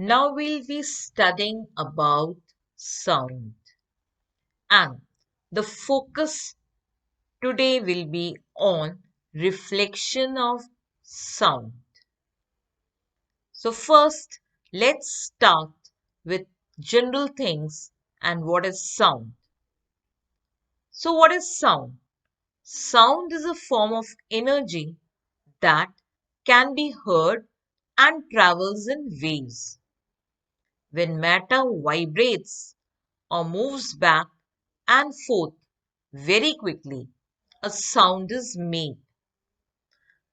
Now we'll be studying about sound, and the focus today will be on reflection of sound. So first, let's start with general things and what is sound. So what is sound? Sound is a form of energy that can be heard and travels in waves. When matter vibrates or moves back and forth very quickly, a sound is made.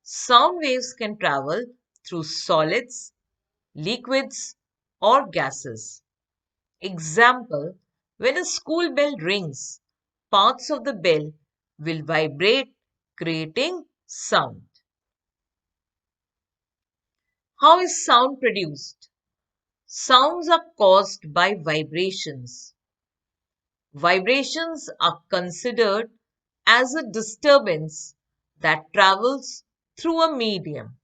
Sound waves can travel through solids, liquids, or gases. Example, when a school bell rings, parts of the bell will vibrate, creating sound. How is sound produced? Sounds are caused by vibrations. Vibrations are considered as a disturbance that travels through a medium.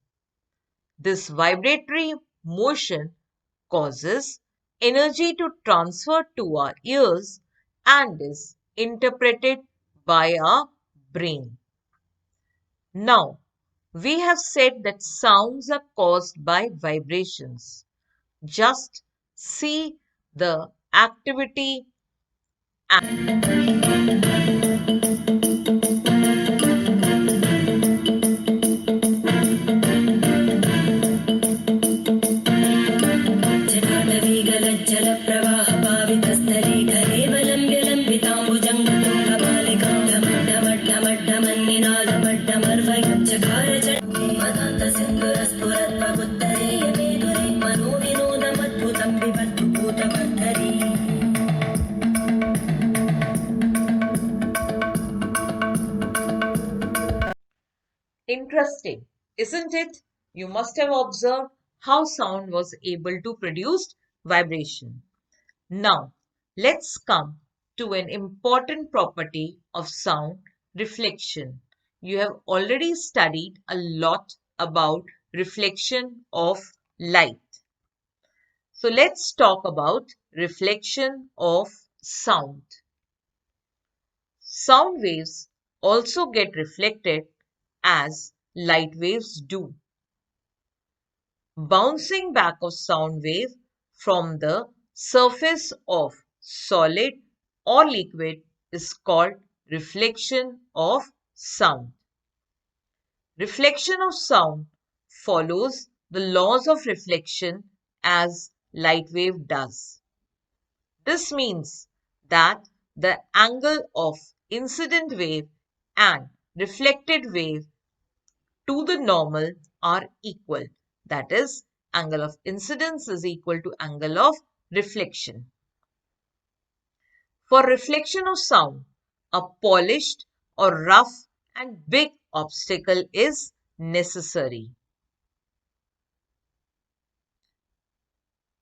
This vibratory motion causes energy to transfer to our ears and is interpreted by our brain. Now, we have said that sounds are caused by vibrations. Just see the activity interesting, isn't it? You must have observed how sound was able to produce vibration. Now, let's come to an important property of sound, reflection. You have already studied a lot about reflection of light. So let's talk about reflection of sound. Sound waves also get reflected as light waves do. Bouncing back of sound wave from the surface of solid or liquid is called reflection of sound. Reflection of sound follows the laws of reflection as light wave does. This means that the angle of incident wave and reflected wave to the normal are equal. That is, angle of incidence is equal to angle of reflection. For reflection of sound, a polished or rough and big obstacle is necessary.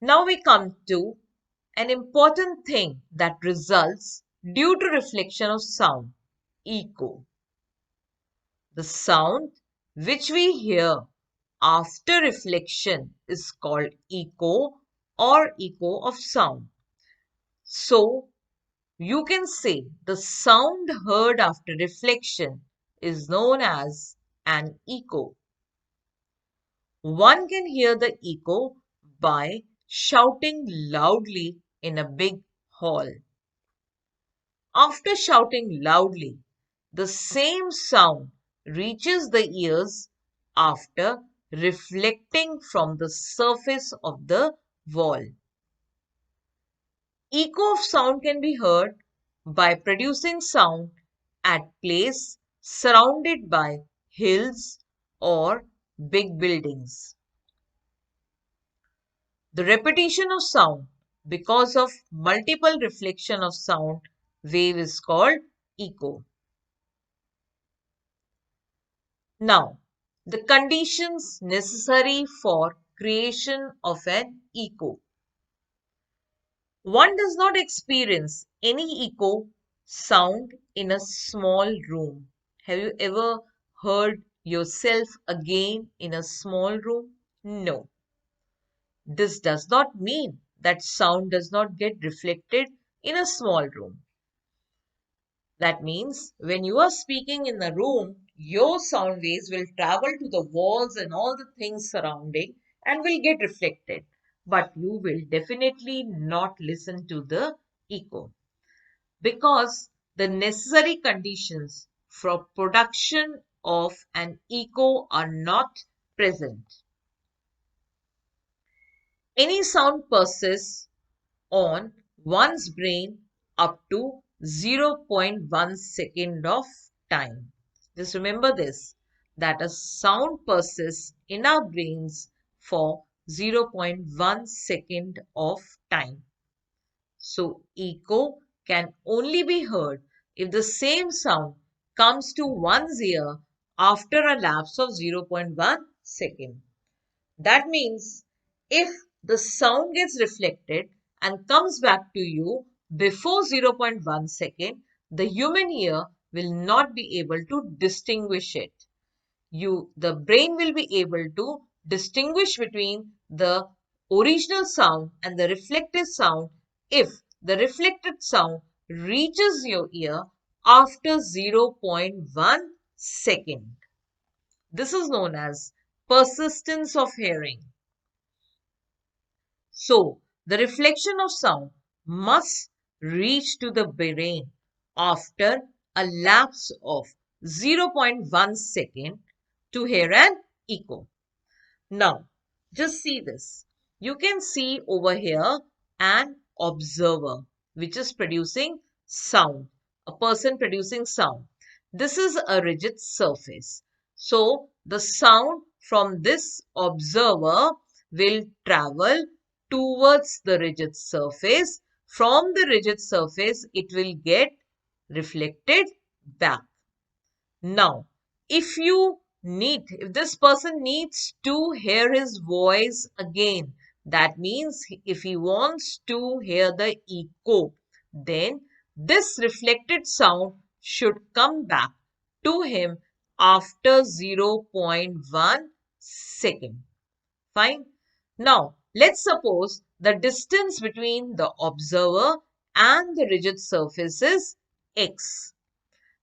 Now we come to an important thing that results due to reflection of sound, echo. The sound which we hear after reflection is called echo or echo of sound. So, you can say the sound heard after reflection is known as an echo. One can hear the echo by shouting loudly in a big hall. After shouting loudly, the same sound reaches the ears after reflecting from the surface of the wall. Echo of sound can be heard by producing sound at place surrounded by hills or big buildings. The repetition of sound because of multiple reflection of sound wave is called echo. Now, the conditions necessary for creation of an echo. One does not experience any echo sound in a small room. Have you ever heard yourself again in a small room? No. This does not mean that sound does not get reflected in a small room. That means when you are speaking in the room, your sound waves will travel to the walls and all the things surrounding and will get reflected. But you will definitely not listen to the echo because the necessary conditions for production of an echo are not present. Any sound persists on one's brain up to 0.1 second of time. Just remember this, that a sound persists in our brains for 0.1 second of time. So echo can only be heard if the same sound comes to one's ear after a lapse of 0.1 second. That means if the sound gets reflected and comes back to you before 0.1 second, the human ear will not be able to distinguish it. The brain will be able to distinguish between the original sound and the reflected sound if the reflected sound reaches your ear after 0.1 second. This is known as persistence of hearing. So, the reflection of sound must reach to the brain after a lapse of 0.1 second to hear an echo. Now, just see this. You can see over here an observer which is producing sound, a person producing sound. This is a rigid surface. So, the sound from this observer will travel towards the rigid surface. From the rigid surface, it will get reflected back. Now, if this person needs to hear his voice again, that means if he wants to hear the echo, then this reflected sound should come back to him after 0.1 second. Fine. Now, let's suppose the distance between the observer and the rigid surface is x.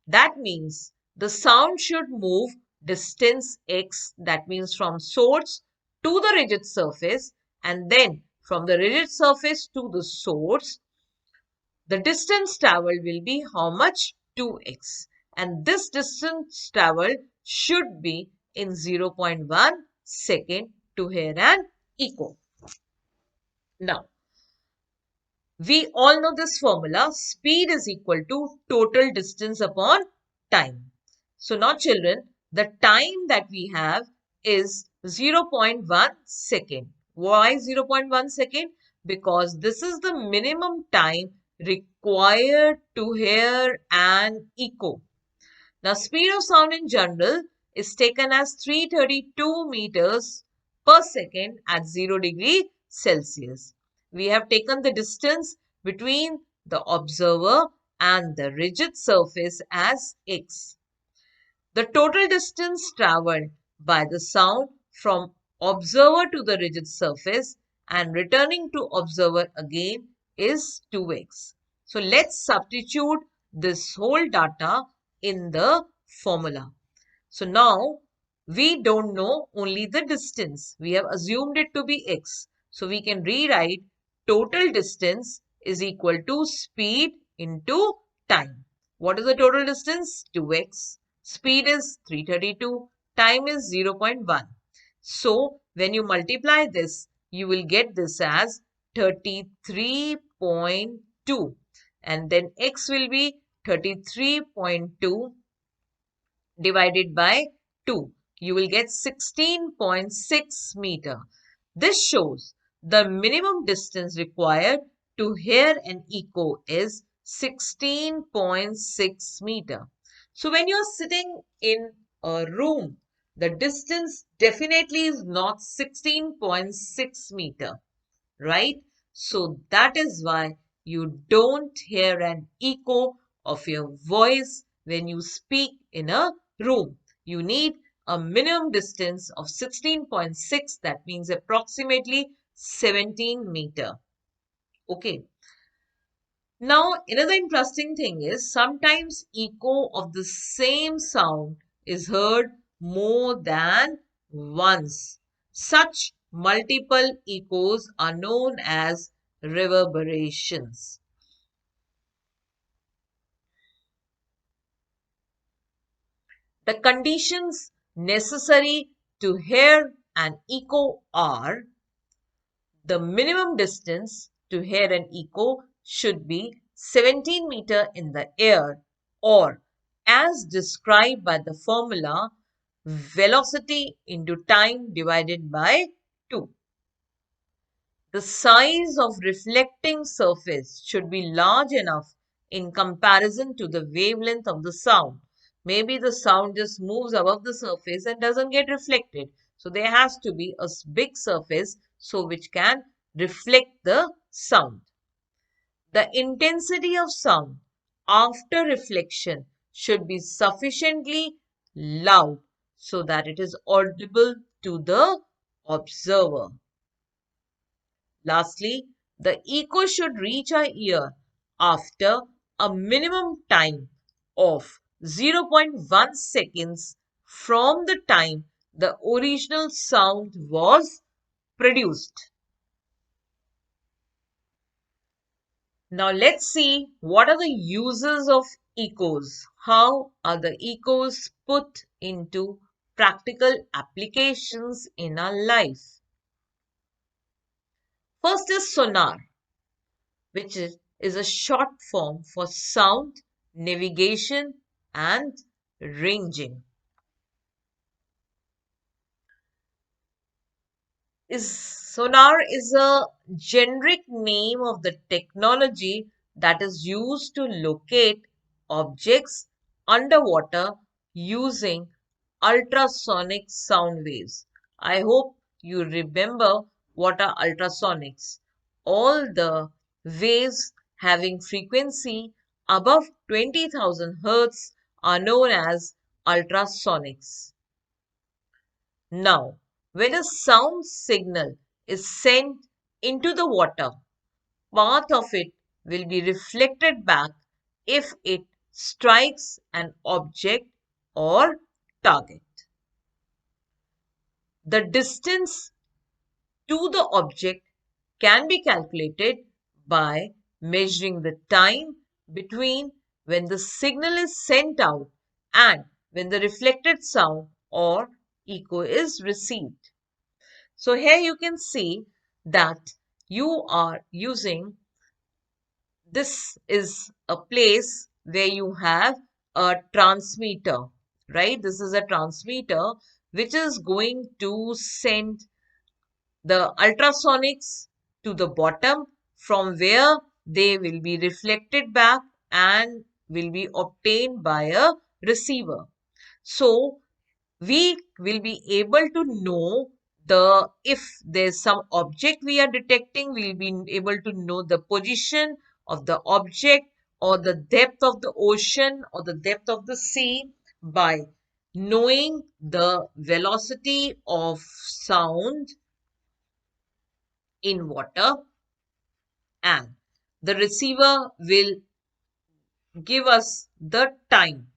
That means the sound should move distance x, that means from source to the rigid surface, and then from the rigid surface to the source, the distance traveled will be how much? 2x. And this distance traveled should be in 0.1 second to hear an echo. Now, we all know this formula, speed is equal to total distance upon time. So now children, the time that we have is 0.1 second. Why 0.1 second? Because this is the minimum time required to hear an echo. Now speed of sound in general is taken as 332 meters per second at 0 degree Celsius. We have taken the distance between the observer and the rigid surface as x. The total distance travelled by the sound from observer to the rigid surface and returning to observer again is 2x. So let's substitute this whole data in the formula. So now we don't know only the distance. We have assumed it to be x. So we can rewrite total distance is equal to speed into time. What is the total distance? 2x. Speed is 332. Time is 0.1. So when you multiply this, you will get this as 33.2. And then x will be 33.2 divided by 2. You will get 16.6 meter. This shows the minimum distance required to hear an echo is 16.6 meter. So when you are sitting in a room, the distance definitely is not 16.6 meter, right? So that is why you don't hear an echo of your voice when you speak in a room. You need a minimum distance of 16.6, that means approximately 17 meter. Okay. Now, another interesting thing is sometimes echo of the same sound is heard more than once. Such multiple echoes are known as reverberations. The conditions necessary to hear an echo are: the minimum distance to hear an echo should be 17 meter in the air, or as described by the formula velocity into time divided by 2. The size of reflecting surface should be large enough in comparison to the wavelength of the sound. Maybe the sound just moves above the surface and doesn't get reflected. So there has to be a big surface so which can reflect the sound. The intensity of sound after reflection should be sufficiently loud so that it is audible to the observer. Lastly, the echo should reach our ear after a minimum time of 0.1 seconds from the time the original sound was produced. Now let's see what are the uses of echoes. How are the echoes put into practical applications in our life? First is sonar, which is a short form for sound, navigation, and ranging. Sonar is a generic name of the technology that is used to locate objects underwater using ultrasonic sound waves. I hope you remember what are ultrasonics. All the waves having frequency above 20,000 Hertz are known as ultrasonics. Now, when a sound signal is sent into the water, part of it will be reflected back if it strikes an object or target. The distance to the object can be calculated by measuring the time between when the signal is sent out and when the reflected sound or echo is received. So here you can see that you are using, this is a place where you have a transmitter, right? This is a transmitter which is going to send the ultrasonics to the bottom from where they will be reflected back and will be obtained by a receiver. So we will be able to know if there's some object we are detecting, we'll be able to know the position of the object or the depth of the ocean or the depth of the sea by knowing the velocity of sound in water, and the receiver will give us the time.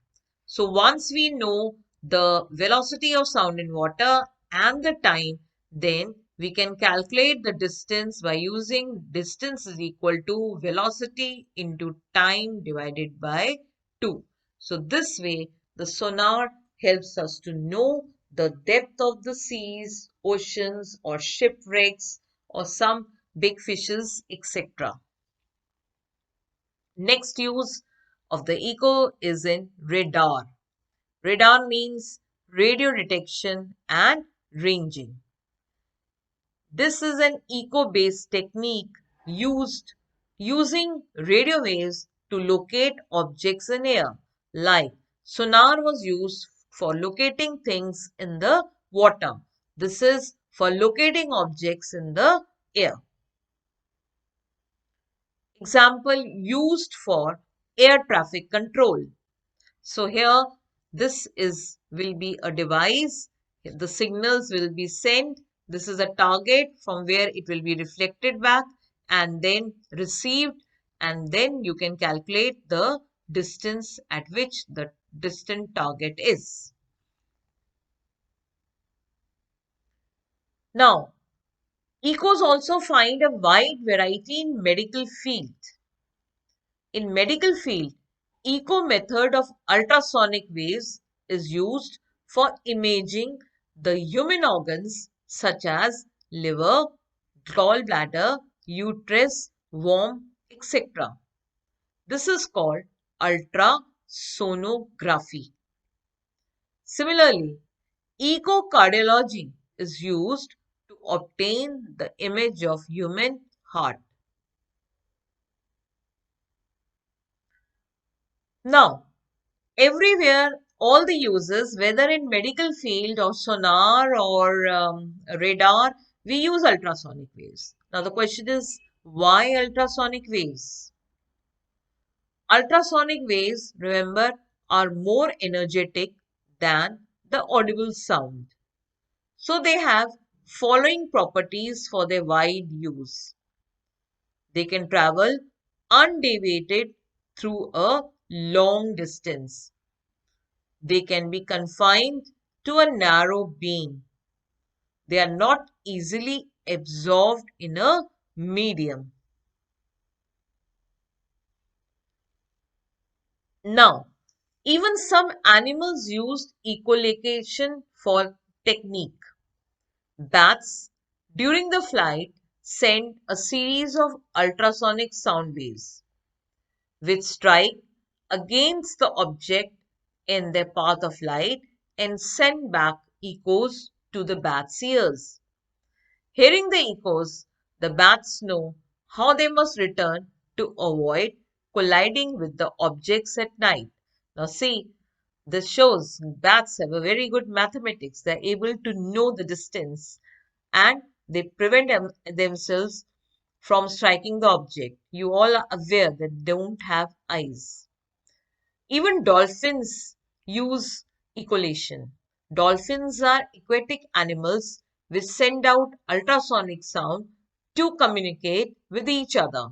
So once we know the velocity of sound in water and the time, then we can calculate the distance by using distance is equal to velocity into time divided by 2. So this way the sonar helps us to know the depth of the seas, oceans or shipwrecks or some big fishes, etc. Next use of the echo is in radar. Radar means radio detection and ranging. This is an echo-based technique using radio waves to locate objects in air. Like sonar was used for locating things in the water. This is for locating objects in the air. Example used for air traffic control. So here this will be a device. The signals will be sent This is a target from where it will be reflected back and then received, and then you can calculate the distance at which the distant target is. Now, echoes also find a wide variety in medical field. In medical field, echo method of ultrasonic waves is used for imaging the human organs such as liver, gallbladder, uterus, womb, etc. This is called ultrasonography. Similarly, echocardiology is used to obtain the image of human heart. Now, everywhere, all the users, whether in medical field or sonar or radar, we use ultrasonic waves. Now, the question is, why ultrasonic waves? Ultrasonic waves, remember, are more energetic than the audible sound. So, they have following properties for their wide use. They can travel undeviated through a long distance. They can be confined to a narrow beam. They are not easily absorbed in a medium. Now, even some animals used echolocation for technique. Bats, during the flight, send a series of ultrasonic sound waves which strike against the object in their path of light and send back echoes to the bat's ears. Hearing the echoes, the bats know how they must return to avoid colliding with the objects at night. Now, see, this shows bats have a very good mathematics. They're able to know the distance and they prevent themselves from striking the object. You all are aware that they don't have eyes. Even dolphins use echolation. Dolphins are aquatic animals which send out ultrasonic sound to communicate with each other.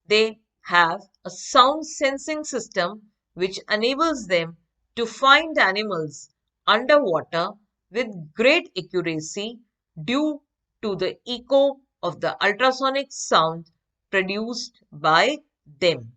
They have a sound sensing system which enables them to find animals underwater with great accuracy due to the echo of the ultrasonic sound produced by them.